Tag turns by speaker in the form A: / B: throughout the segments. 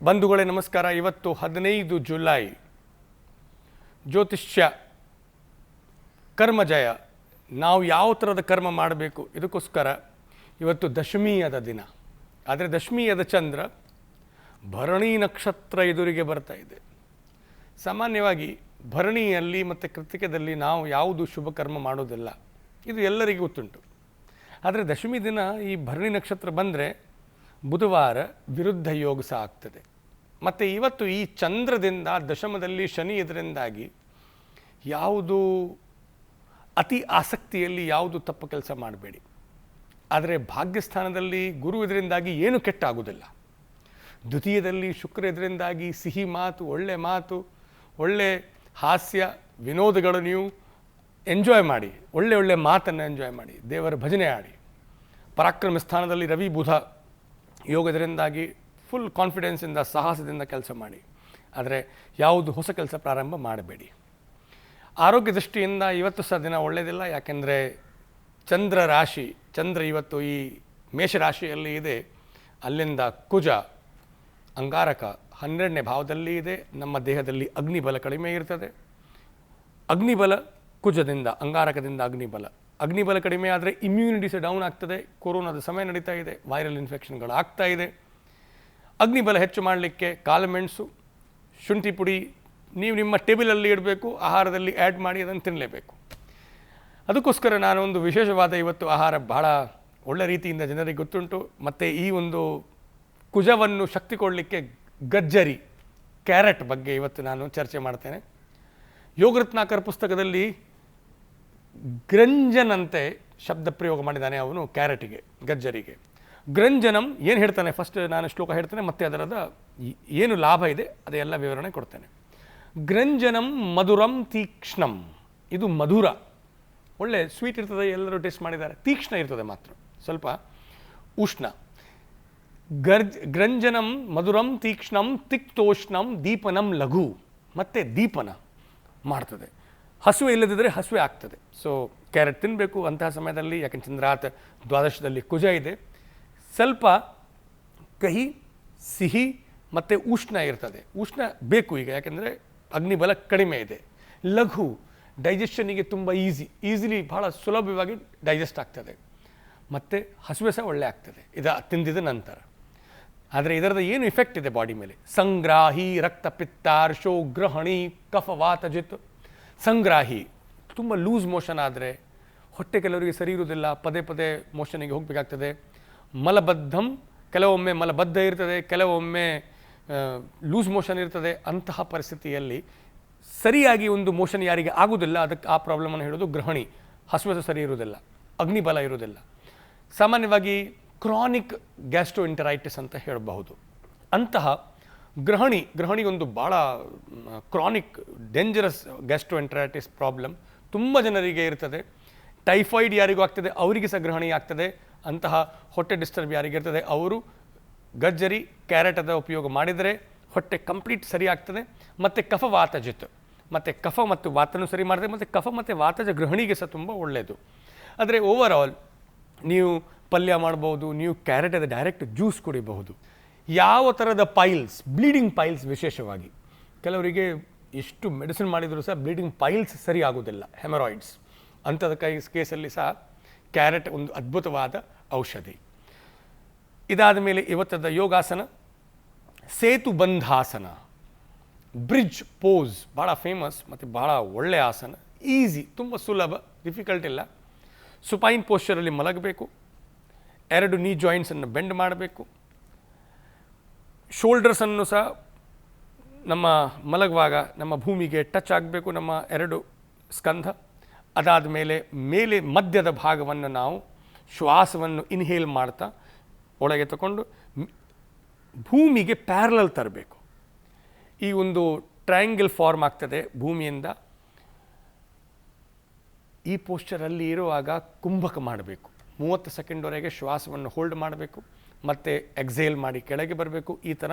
A: ಬಂಧುಗಳೇ ನಮಸ್ಕಾರ. ಇವತ್ತು 15 ಜುಲೈ, ಜ್ಯೋತಿಷ್ಯ ಕರ್ಮಜಯ. ನಾವು ಯಾವ ಥರದ ಕರ್ಮ ಮಾಡಬೇಕು ಇದಕ್ಕೋಸ್ಕರ ಇವತ್ತು ದಶಮಿಯದ ದಿನ. ಆದರೆ ದಶಮಿಯದ ಚಂದ್ರ ಭರಣಿ ನಕ್ಷತ್ರ ಎದುರಿಗೆ ಬರ್ತಾ ಇದೆ. ಸಾಮಾನ್ಯವಾಗಿ ಭರಣಿಯಲ್ಲಿ ಮತ್ತು ಕೃತಿಕದಲ್ಲಿ ನಾವು ಯಾವುದು ಶುಭ ಕರ್ಮ ಮಾಡೋದಿಲ್ಲ, ಇದು ಎಲ್ಲರಿಗೂ ಗೊತ್ತುಂಟು. ಆದರೆ ದಶಮಿ ದಿನ ಈ ಭರಣಿ ನಕ್ಷತ್ರ ಬಂದರೆ ಬುಧವಾರ ವಿರುದ್ಧ ಯೋಗ ಸಹ ಆಗ್ತದೆ. ಮತ್ತು ಇವತ್ತು ಈ ಚಂದ್ರದಿಂದ ದಶಮದಲ್ಲಿ ಶನಿ ಇದರಿಂದಾಗಿ ಯಾವುದು ಅತಿ ಆಸಕ್ತಿಯಲ್ಲಿ ಯಾವುದು ತಪ್ಪು ಕೆಲಸ ಮಾಡಬೇಡಿ. ಆದರೆ ಭಾಗ್ಯಸ್ಥಾನದಲ್ಲಿ ಗುರು ಇದರಿಂದಾಗಿ ಏನು ಕೆಟ್ಟಾಗುವುದಿಲ್ಲ. ದ್ವಿತೀಯದಲ್ಲಿ ಶುಕ್ರ ಇದರಿಂದಾಗಿ ಸಿಹಿ ಮಾತು, ಒಳ್ಳೆ ಹಾಸ್ಯ ವಿನೋದಗಳು ನೀವು ಎಂಜಾಯ್ ಮಾಡಿ, ಒಳ್ಳೆ ಮಾತನ್ನು ಎಂಜಾಯ್ ಮಾಡಿ, ದೇವರ ಭಜನೆ ಆಡಿ. ಪರಾಕ್ರಮ ಸ್ಥಾನದಲ್ಲಿ ರವಿ ಬುಧ ಯೋಗದರಿಂದಾಗಿ ಫುಲ್ ಕಾನ್ಫಿಡೆನ್ಸಿಂದ ಸಾಹಸದಿಂದ ಕೆಲಸ ಮಾಡಿ. ಆದರೆ ಯಾವುದು ಹೊಸ ಕೆಲಸ ಪ್ರಾರಂಭ ಮಾಡಬೇಡಿ. ಆರೋಗ್ಯ ದೃಷ್ಟಿಯಿಂದ ಇವತ್ತು ಸಹ ದಿನ ಒಳ್ಳೆಯದಿಲ್ಲ. ಯಾಕೆಂದರೆ ಚಂದ್ರ ಇವತ್ತು ಈ ಮೇಷರಾಶಿಯಲ್ಲಿ ಇದೆ. ಅಲ್ಲಿಂದ ಕುಜ ಅಂಗಾರಕ 12ನೇ ಭಾವದಲ್ಲಿ ಇದೆ. ನಮ್ಮ ದೇಹದಲ್ಲಿ ಅಗ್ನಿಬಲ ಕಡಿಮೆ ಇರ್ತದೆ. ಅಗ್ನಿಬಲ ಕುಜದಿಂದ, ಅಂಗಾರಕದಿಂದ ಅಗ್ನಿಬಲ ಕಡಿಮೆ ಆದರೆ ಇಮ್ಯುನಿಟಿ ಸಹ ಡೌನ್ ಆಗ್ತದೆ. ಕೊರೋನಾದ ಸಮಯ ನಡೀತಾ ಇದೆ, ವೈರಲ್ ಇನ್ಫೆಕ್ಷನ್ಗಳು ಆಗ್ತಾ ಇದೆ. ಅಗ್ನಿಬಲ ಹೆಚ್ಚು ಮಾಡಲಿಕ್ಕೆ ಕಾಳುಮೆಣಸು, ಶುಂಠಿ ಪುಡಿ ನೀವು ನಿಮ್ಮ ಟೇಬಲಲ್ಲಿ ಇಡಬೇಕು, ಆಹಾರದಲ್ಲಿ ಆ್ಯಡ್ ಮಾಡಿ ಅದನ್ನು ತಿನ್ನಲೇಬೇಕು. ಅದಕ್ಕೋಸ್ಕರ ನಾನು ಒಂದು ವಿಶೇಷವಾದ ಇವತ್ತು ಆಹಾರ ಬಹಳ ಒಳ್ಳೆ ರೀತಿಯಿಂದ ಜನರಿಗೆ ಗೊತ್ತುಂಟು. ಮತ್ತು ಈ ಒಂದು ಕುಜವನ್ನು ಶಕ್ತಿ ಕೊಡಲಿಕ್ಕೆ ಗಜ್ಜರಿ, ಕ್ಯಾರೆಟ್ ಬಗ್ಗೆ ಇವತ್ತು ನಾನು ಚರ್ಚೆ ಮಾಡ್ತೇನೆ. ಯೋಗರತ್ನಾಕರ ಪುಸ್ತಕದಲ್ಲಿ ಗ್ರಂಜನಂತೆ ಶಬ್ದ ಪ್ರಯೋಗ ಮಾಡಿದ್ದಾನೆ ಅವನು ಕ್ಯಾರೆಟಿಗೆ, ಗಜ್ಜರಿಗೆ. ಗ್ರಂಜನಂ ಏನು ಹೇಳ್ತಾನೆ, ಫಸ್ಟ್ ನಾನು ಶ್ಲೋಕ ಹೇಳ್ತೇನೆ, ಮತ್ತು ಅದರದ ಏನು ಲಾಭ ಇದೆ ಅದೆಲ್ಲ ವಿವರಣೆ ಕೊಡ್ತೇನೆ. ಗ್ರಂಜನಂ ಮಧುರಂ ತೀಕ್ಷ್ಣಂ, ಇದು ಮಧುರ, ಒಳ್ಳೆ ಸ್ವೀಟ್ ಇರ್ತದೆ, ಎಲ್ಲರೂ ಟೇಸ್ಟ್ ಮಾಡಿದ್ದಾರೆ. ತೀಕ್ಷ್ಣ ಇರ್ತದೆ ಮಾತ್ರ ಸ್ವಲ್ಪ ಉಷ್ಣ. ಗ್ರಂಜನಂ ಮಧುರಂ ತೀಕ್ಷ್ಣಂ ತಿಕ್ತೋಷ್ಣಂ ದೀಪನಂ ಲಘು, ಮತ್ತು ದೀಪನ ಮಾಡ್ತದೆ. ಹಸುವೆ ಇಲ್ಲದಿದ್ದರೆ ಹಸುವೆ ಆಗ್ತದೆ. ಸೊ ಕ್ಯಾರೆಟ್ ತಿನ್ನಬೇಕು ಅಂತಹ ಸಮಯದಲ್ಲಿ. ಯಾಕೆಂದ್ರೆ ಚಂದ್ರಾತ್ ದ್ವಾದಶದಲ್ಲಿ ಕುಜ ಇದೆ. ಸ್ವಲ್ಪ ಕಹಿ, ಸಿಹಿ ಮತ್ತು ಉಷ್ಣ ಇರ್ತದೆ. ಉಷ್ಣ ಬೇಕು ಈಗ, ಯಾಕೆಂದರೆ ಅಗ್ನಿಬಲ ಕಡಿಮೆ ಇದೆ. ಲಘು, ಡೈಜೆಷನ್ನಿಗೆ ತುಂಬ ಈಸಿಲಿ ಬಹಳ ಸುಲಭವಾಗಿ ಡೈಜೆಸ್ಟ್ ಆಗ್ತದೆ. ಮತ್ತು ಹಸುವೆ ಸಹ ಒಳ್ಳೆ ಆಗ್ತದೆ ತಿಂದಿದ ನಂತರ. ಆದರೆ ಇದರದ ಏನು ಇಫೆಕ್ಟ್ ಇದೆ ಬಾಡಿ ಮೇಲೆ? ಸಂಗ್ರಾಹಿ, ರಕ್ತ ಪಿತ್ತಾರ್ಶೋ, ಗ್ರಹಣಿ, ಕಫವಾತಜಿತ್. ಸಂಗ್ರಾಹಿ, ತುಂಬ ಲೂಸ್ ಮೋಷನ್ ಆದರೆ ಹೊಟ್ಟೆ ಕೆಲವರಿಗೆ ಸರಿ ಇರುವುದಿಲ್ಲ, ಪದೇ ಮೋಷನಿಗೆ ಹೋಗಬೇಕಾಗ್ತದೆ. ಮಲಬದ್ಧಂ, ಕೆಲವೊಮ್ಮೆ ಮಲಬದ್ಧ ಇರ್ತದೆ, ಕೆಲವೊಮ್ಮೆ ಲೂಸ್ ಮೋಷನ್ ಇರ್ತದೆ. ಅಂತಹ ಪರಿಸ್ಥಿತಿಯಲ್ಲಿ ಸರಿಯಾಗಿ ಒಂದು ಮೋಷನ್ ಯಾರಿಗೆ ಆಗುವುದಿಲ್ಲ, ಅದಕ್ಕೆ ಆ ಪ್ರಾಬ್ಲಮನ್ನು ಹೇಳೋದು ಗ್ರಹಣಿ. ಹಸುವೆ ಸರಿ ಇರುವುದಿಲ್ಲ, ಅಗ್ನಿಬಲ ಇರುವುದಿಲ್ಲ. ಸಾಮಾನ್ಯವಾಗಿ ಕ್ರಾನಿಕ್ ಗ್ಯಾಸ್ಟ್ರೋಎಂಟರೈಟಿಸ್ ಅಂತ ಹೇಳಬಹುದು. ಅಂತಹ ಗ್ರಹಣಿ ಒಂದು ಭಾಳ ಕ್ರಾನಿಕ್ ಡೇಂಜರಸ್ ಗ್ಯಾಸ್ಟ್ರೋಎಂಟರೈಟಿಸ್ ಪ್ರಾಬ್ಲಮ್ ತುಂಬ ಜನರಿಗೆ ಇರ್ತದೆ. ಟೈಫಾಯ್ಡ್ ಯಾರಿಗೂ ಆಗ್ತದೆ, ಅವರಿಗೆ ಸಹ ಗ್ರಹಣಿ ಆಗ್ತದೆ. ಅಂತಹ ಹೊಟ್ಟೆ ಡಿಸ್ಟರ್ಬ್ ಯಾರಿಗೆ ಇರ್ತದೆ ಅವರು ಗಜ್ಜರಿ, ಕ್ಯಾರೆಟದ ಉಪಯೋಗ ಮಾಡಿದರೆ ಹೊಟ್ಟೆ ಕಂಪ್ಲೀಟ್ ಸರಿ ಆಗ್ತದೆ. ಮತ್ತು ಕಫವಾತಜಿತ್, ಮತ್ತು ಕಫ ಮತ್ತು ವಾತನೂ ಸರಿ ಮಾಡ್ತದೆ. ಮತ್ತು ಕಫ ಮತ್ತು ವಾತಜ ಗ್ರಹಣಿಗೆ ಸಹ ತುಂಬ ಒಳ್ಳೆಯದು. ಆದರೆ ಓವರ್ ಆಲ್ ನೀವು ಪಲ್ಯ ಮಾಡ್ಬೋದು, ನೀವು ಕ್ಯಾರೆಟದ ಡೈರೆಕ್ಟ್ ಜ್ಯೂಸ್ ಕುಡಿಬಹುದು. ಯಾವ ಥರದ ಪೈಲ್ಸ್, ಬ್ಲೀಡಿಂಗ್ ಪೈಲ್ಸ್ ವಿಶೇಷವಾಗಿ, ಕೆಲವರಿಗೆ ಎಷ್ಟು ಮೆಡಿಸಿನ್ ಮಾಡಿದರೂ ಸಹ ಬ್ಲೀಡಿಂಗ್ ಪೈಲ್ಸ್ ಸರಿ ಆಗೋದಿಲ್ಲ, ಹೆಮರಾಯ್ಡ್ಸ್, ಅಂಥದ ಕೇಸಲ್ಲಿ ಸಹ ಕ್ಯಾರೆಟ್ ಒಂದು ಅದ್ಭುತವಾದ ಔಷಧಿ. ಇದಾದ ಮೇಲೆ ಇವತ್ತದ ಯೋಗಾಸನ ಸೇತುಬಂಧಾಸನ, ಬ್ರಿಡ್ಜ್ ಪೋಸ್, ಭಾಳ ಫೇಮಸ್ ಮತ್ತು ಭಾಳ ಒಳ್ಳೆಯ ಆಸನ. ಈಸಿ, ತುಂಬ ಸುಲಭ, ಡಿಫಿಕಲ್ಟ್ ಇಲ್ಲ. ಸುಪೈನ್ ಪೋಶ್ಚರಲ್ಲಿ ಮಲಗಬೇಕು. 2 ನೀ ಜಾಯಿಂಟ್ಸನ್ನು ಬೆಂಡ್ ಮಾಡಬೇಕು. ಶೋಲ್ಡರ್ಸನ್ನು ಸಹ ನಮ್ಮ ಮಲಗುವಾಗ ನಮ್ಮ ಭೂಮಿಗೆ ಟಚ್ ಆಗಬೇಕು, ನಮ್ಮ 2 ಸ್ಕಂಧ. ಅದಾದ ಮೇಲೆ ಮಧ್ಯದ ಭಾಗವನ್ನು ನಾವು ಶ್ವಾಸವನ್ನು ಇನ್ಹೇಲ್ ಮಾಡ್ತಾ ಒಳಗೆ ತಗೊಂಡು ಭೂಮಿಗೆ ಪ್ಯಾರಲಲ್ ತರಬೇಕು. ಈ ಒಂದು ಟ್ರಯಾಂಗಲ್ ಫಾರ್ಮ್ ಆಗ್ತದೆ ಭೂಮಿಯಿಂದ. ಈ ಪೋಸ್ಚರಲ್ಲಿ ಇರುವಾಗ ಕುಂಭಕ ಮಾಡಬೇಕು. 30 ಸೆಕೆಂಡ್ವರೆಗೆ ಶ್ವಾಸವನ್ನು ಹೋಲ್ಡ್ ಮಾಡಬೇಕು, ಮತ್ತು ಎಕ್ಸೇಲ್ ಮಾಡಿ ಕೆಳಗೆ ಬರಬೇಕು. ಈ ಥರ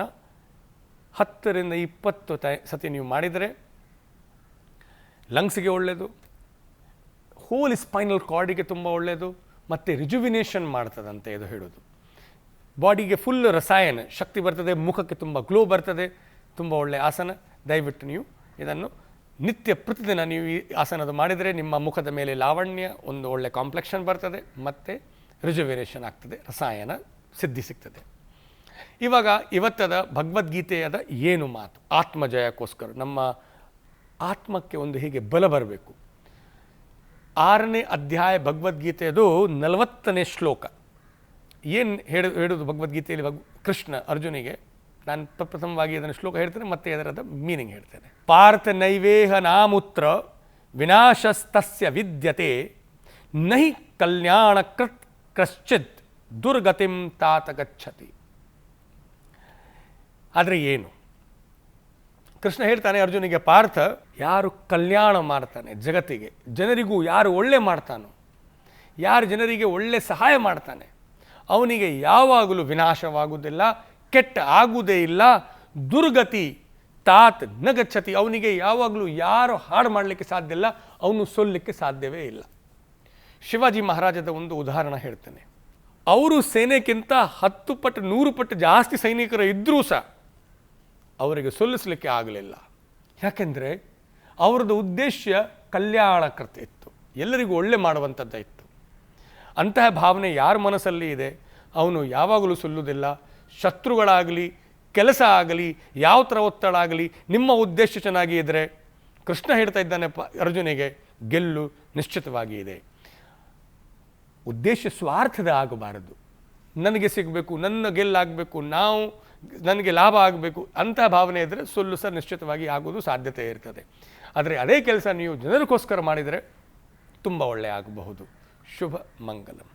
A: 10 ರಿಂದ 20 ಸತಿ ನೀವು ಮಾಡಿದರೆ ಲಂಗ್ಸ್ಗೆ ಒಳ್ಳೆಯದು, ಹೋಲ್ ಸ್ಪೈನಲ್ ಕಾರ್ಡಿಗೆ ತುಂಬ ಒಳ್ಳೆಯದು, ಮತ್ತು ರಿಜುವಿನೇಷನ್ ಮಾಡ್ತದಂತೆ ಇದು ಹೇಳೋದು. ಬಾಡಿಗೆ ಫುಲ್ ರಸಾಯನ ಶಕ್ತಿ ಬರ್ತದೆ, ಮುಖಕ್ಕೆ ತುಂಬ ಗ್ಲೋ ಬರ್ತದೆ. ತುಂಬ ಒಳ್ಳೆಯ ಆಸನ. ದಯವಿಟ್ಟು ನೀವು ಇದನ್ನು ನಿತ್ಯ ಪ್ರತಿದಿನ ನೀವು ಈ ಆಸನದ ಮಾಡಿದರೆ ನಿಮ್ಮ ಮುಖದ ಮೇಲೆ ಲಾವಣ್ಯ, ಒಂದು ಒಳ್ಳೆ ಕಾಂಪ್ಲೆಕ್ಷನ್ ಬರ್ತದೆ ಮತ್ತು ರಿಜುವಿನೇಷನ್ ಆಗ್ತದೆ, ರಸಾಯನ ಸಿದ್ಧಿ ಸಿಗ್ತದೆ. ಇವಾಗ ಇವತ್ತದ ಭಗವದ್ಗೀತೆಯದ ಏನು ಮಾತು ಆತ್ಮಜಯಕ್ಕೋಸ್ಕರ, ನಮ್ಮ ಆತ್ಮಕ್ಕೆ ಒಂದು ಹೀಗೆ ಬಲ ಬರಬೇಕು. 6ನೇ ಅಧ್ಯಾಯ ಭಗವದ್ಗೀತೆಯದು 40ನೇ ಶ್ಲೋಕ. ಏನು ಹೇಳೋದು ಭಗವದ್ಗೀತೆಯಲ್ಲಿ ಕೃಷ್ಣ ಅರ್ಜುನಿಗೆ? ನಾನು ಪ್ರಥಮವಾಗಿ ಅದನ್ನು ಶ್ಲೋಕ ಹೇಳ್ತೇನೆ, ಮತ್ತೆ ಅದರದ ಮೀನಿಂಗ್ ಹೇಳ್ತೇನೆ. ಪಾರ್ಥ ನೈವೇಹ ನಾಮುತ್ರ ವಿನಾಶಸ್ತಸ್ಯ ವಿದ್ಯತೆ ನಹಿ ಕಲ್ಯಾಣ ಕೃತ್ ಕಶ್ಚಿತ್ ದುರ್ಗತಿಂ ತಾತ ಗಚ್ಚತಿ. ಆದರೆ ಏನು ಕೃಷ್ಣ ಹೇಳ್ತಾನೆ ಅರ್ಜುನಿಗೆ, ಪಾರ್ಥ, ಯಾರು ಕಲ್ಯಾಣ ಮಾಡ್ತಾನೆ ಜಗತ್ತಿಗೆ, ಜನರಿಗೂ ಯಾರು ಒಳ್ಳೆ ಮಾಡ್ತಾನೋ, ಯಾರು ಜನರಿಗೆ ಒಳ್ಳೆ ಸಹಾಯ ಮಾಡ್ತಾನೆ, ಅವನಿಗೆ ಯಾವಾಗಲೂ ವಿನಾಶವಾಗುವುದಿಲ್ಲ, ಕೆಟ್ಟ ಆಗುವುದೇ ಇಲ್ಲ. ದುರ್ಗತಿ ತಾತ್ ನ ಗಚ್ಚತಿ, ಅವನಿಗೆ ಯಾವಾಗಲೂ ಯಾರು ಹಾಳು ಮಾಡಲಿಕ್ಕೆ ಸಾಧ್ಯ ಇಲ್ಲ, ಅವನು ಸೋಲಿಕ್ಕೆ ಸಾಧ್ಯವೇ ಇಲ್ಲ. ಶಿವಾಜಿ ಮಹಾರಾಜದ ಒಂದು ಉದಾಹರಣೆ ಹೇಳ್ತೇನೆ. ಅವರು ಸೇನೆಗಿಂತ 10 ಪಟ್ಟು 100 ಪಟ್ಟು ಜಾಸ್ತಿ ಸೈನಿಕರು ಇದ್ದರೂ ಸಹ ಅವರಿಗೆ ಸೋಲಿಸಲಿಕ್ಕೆ ಆಗಲಿಲ್ಲ. ಯಾಕೆಂದರೆ ಅವರದ್ದು ಉದ್ದೇಶ ಕಲ್ಯಾಣಕೃತ ಇತ್ತು, ಎಲ್ಲರಿಗೂ ಒಳ್ಳೆ ಮಾಡುವಂಥದ್ದು ಇತ್ತು. ಅಂತಹ ಭಾವನೆ ಯಾರ ಮನಸ್ಸಲ್ಲಿ ಇದೆ ಅವನು ಯಾವಾಗಲೂ ಸೋಲ್ಲುವುದಿಲ್ಲ. ಶತ್ರುಗಳಾಗಲಿ, ಕೆಲಸ ಆಗಲಿ, ಯಾವ ಥರ ಒತ್ತಡ ಆಗಲಿ, ನಿಮ್ಮ ಉದ್ದೇಶ ಚೆನ್ನಾಗಿ ಇದ್ದರೆ, ಕೃಷ್ಣ ಹೇಳ್ತಾ ಇದ್ದಾನೆ ಅರ್ಜುನಿಗೆ, ಗೆಲ್ಲು ನಿಶ್ಚಿತವಾಗಿ ಇದೆ. ಉದ್ದೇಶ ಸ್ವಾರ್ಥದ ಆಗಬಾರದು. ನನಗೆ ಸಿಗಬೇಕು, ನನ್ನ ಗೆಲ್ಲಾಗಬೇಕು, ನನಗೆ ಲಾಭ ಆಗಬೇಕು, ಅಂತಹ ಭಾವನೆ ಇದ್ದರೆ ಸೊಲ್ಲು ಸಹ ನಿಶ್ಚಿತವಾಗಿ ಆಗೋದು ಸಾಧ್ಯತೆ ಇರ್ತದೆ. ಆದರೆ ಅದೇ ಕೆಲಸ ನೀವು ಜನರಿಗೋಸ್ಕರ ಮಾಡಿದರೆ ತುಂಬ ಒಳ್ಳೆಯ ಆಗಬಹುದು. ಶುಭ ಮಂಗಲಂ.